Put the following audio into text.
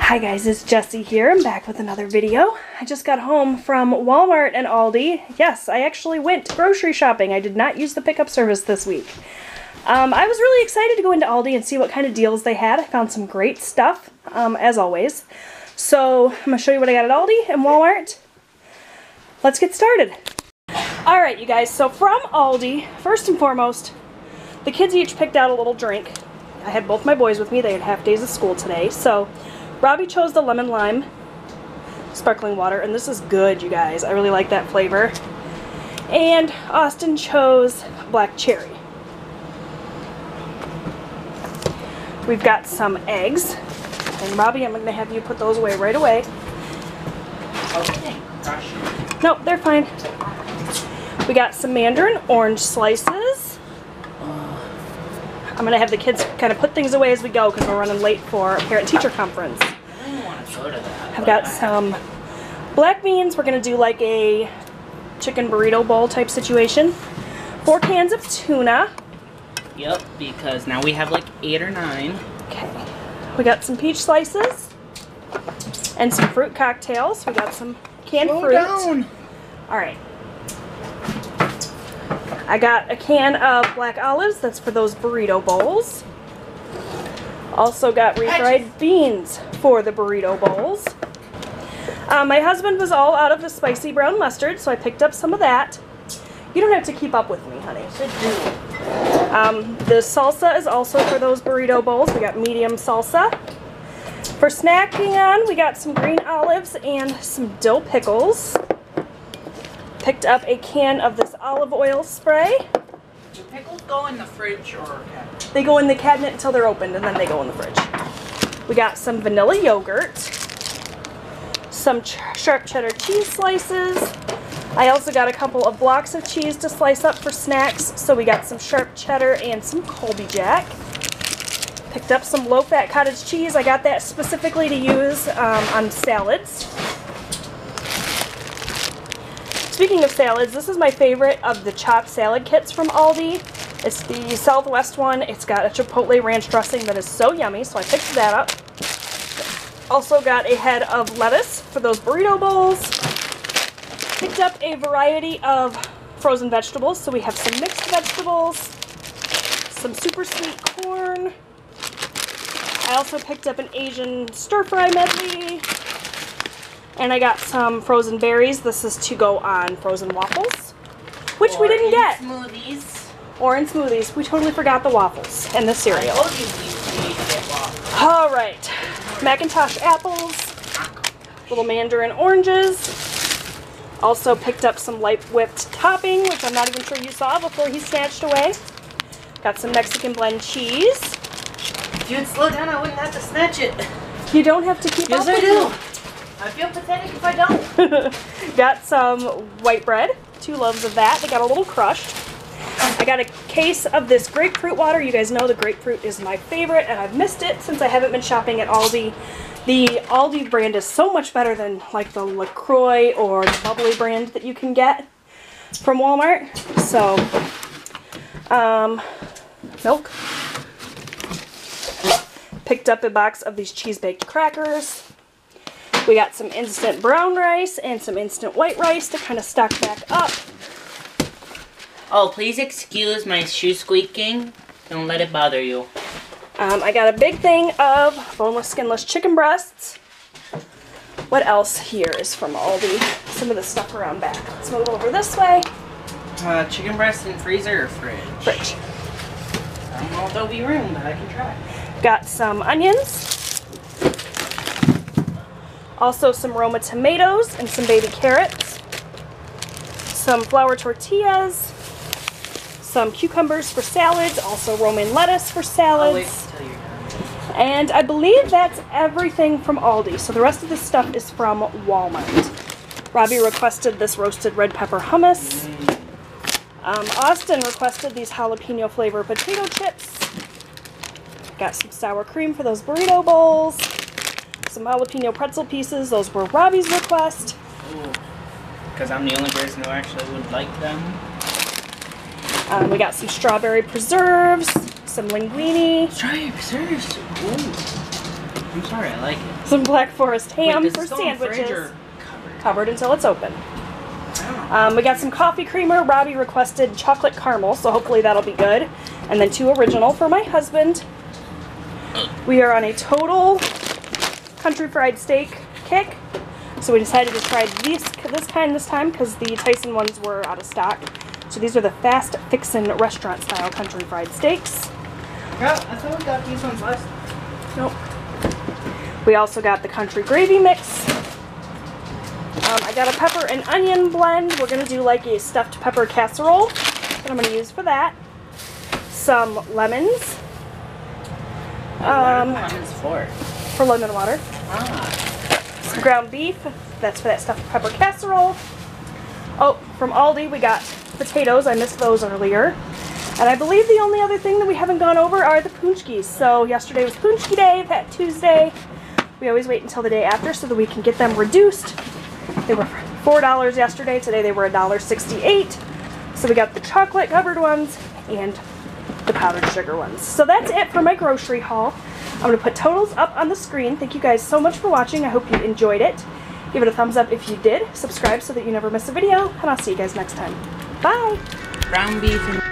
Hi guys, it's Jessie here. I'm back with another video. I just got home from Walmart and Aldi. Yes, I actually went grocery shopping. I did not use the pickup service this week. I was really excited to go into Aldi and see what kind of deals they had. I found some great stuff, as always. So I'm going to show you what I got at Aldi and Walmart. Let's get started. Alright you guys, so from Aldi, first and foremost, the kids each picked out a little drink. I had both my boys with me. They had half days of school today, so Robbie chose the lemon lime sparkling water, and this is good, you guys. I really like that flavor. And Austin chose black cherry. We've got some eggs, and Robbie, I'm going to have you put those away right away. Okay. Nope, they're fine. We got some mandarin orange slices. I'm going to have the kids kind of put things away as we go because we're running late for a parent-teacher conference. I don't want to go to that. I've got some black beans. We're going to do like a chicken burrito bowl type situation. 4 cans of tuna. Yep, because now we have like 8 or 9. Okay. We got some peach slices and some fruit cocktails. We got some canned fruit. Down. All right. I got a can of black olives. That's for those burrito bowls. Also got refried beans for the burrito bowls. My husband was all out of the spicy brown mustard, so I picked up some of that. You don't have to keep up with me, honey. The salsa is also for those burrito bowls. We got medium salsa. For snacking on, we got some green olives and some dill pickles. Picked up a can of this olive oil spray. Do pickles go in the fridge or cabinet? They go in the cabinet until they're opened, and then they go in the fridge. We got some vanilla yogurt, some sharp cheddar cheese slices. I also got a couple of blocks of cheese to slice up for snacks, so we got some sharp cheddar and some Colby Jack. Picked up some low-fat cottage cheese. I got that specifically to use on salads. Speaking of salads, this is my favorite of the chopped salad kits from Aldi. It's the Southwest one. It's got a chipotle ranch dressing that is so yummy, so I picked that up. Also got a head of lettuce for those burrito bowls. Picked up a variety of frozen vegetables, so we have some mixed vegetables, some super sweet corn. I also picked up an Asian stir-fry medley. And I got some frozen berries. This is to go on frozen waffles, which we didn't get. Smoothies. Or in smoothies. We totally forgot the waffles and the cereal. I told you we need to get waffles. All right. Macintosh apples. Little mandarin oranges. Also picked up some light whipped topping, which I'm not even sure you saw before he snatched away. Got some Mexican blend cheese. If you'd slow down, I wouldn't have to snatch it. You don't have to keep up Yes, I with do. me. I feel pathetic if I don't. Got some white bread, 2 loaves of that. They got a little crushed. I got a case of this grapefruit water. You guys know the grapefruit is my favorite, and I've missed it since I haven't been shopping at Aldi. The Aldi brand is so much better than like the LaCroix or the Bubbly brand that you can get from Walmart. So, milk. Picked up a box of these cheese-baked crackers. We got some instant brown rice and some instant white rice to kind of stock back up. Oh, please excuse my shoe squeaking. Don't let it bother you. I got a big thing of boneless, skinless chicken breasts. What else here is from Aldi? Some of the stuff around back. Let's move over this way. Chicken breast in freezer or fridge? Fridge. I don't know if there'll be room, but I can try. Got some onions. Also some Roma tomatoes and some baby carrots. Some flour tortillas. Some cucumbers for salads. Also romaine lettuce for salads. I'll wait until you're done. And I believe that's everything from Aldi. So the rest of this stuff is from Walmart. Robbie requested this roasted red pepper hummus. Austin requested these jalapeno flavor potato chips. Got some sour cream for those burrito bowls. Some jalapeno pretzel pieces. Those were Robbie's request. Because I'm the only person who actually would like them. We got some strawberry preserves, some linguine. Strawberry preserves. Ooh. I'm sorry, I like it. Some Black Forest ham Wait, for does it go in the fridge sandwiches. or Covered until it's open. Oh. We got some coffee creamer. Robbie requested chocolate caramel, so hopefully that'll be good. And then 2 original for my husband. We are on a total country fried steak kick. So we decided to try this kind this time because the Tyson ones were out of stock. So these are the fast fixin' restaurant style country fried steaks. Yeah, I thought we got these ones last. Nope. We also got the country gravy mix. I got a pepper and onion blend. We're going to do like a stuffed pepper casserole that I'm going to use for that. Some lemons. What are the lemons for? For lemon water. Ah. Some ground beef. That's for that stuffed pepper casserole. Oh, from Aldi we got potatoes. I missed those earlier. And I believe the only other thing that we haven't gone over are the punchkis. So yesterday was punchki day, that Tuesday. We always wait until the day after so that we can get them reduced. They were $4 yesterday. Today they were $1.68. So we got the chocolate covered ones and the powdered sugar ones. So that's it for my grocery haul. I'm going to put totals up on the screen. Thank you guys so much for watching. I hope you enjoyed it. Give it a thumbs up if you did. Subscribe so that you never miss a video. And I'll see you guys next time. Bye! Ground beef and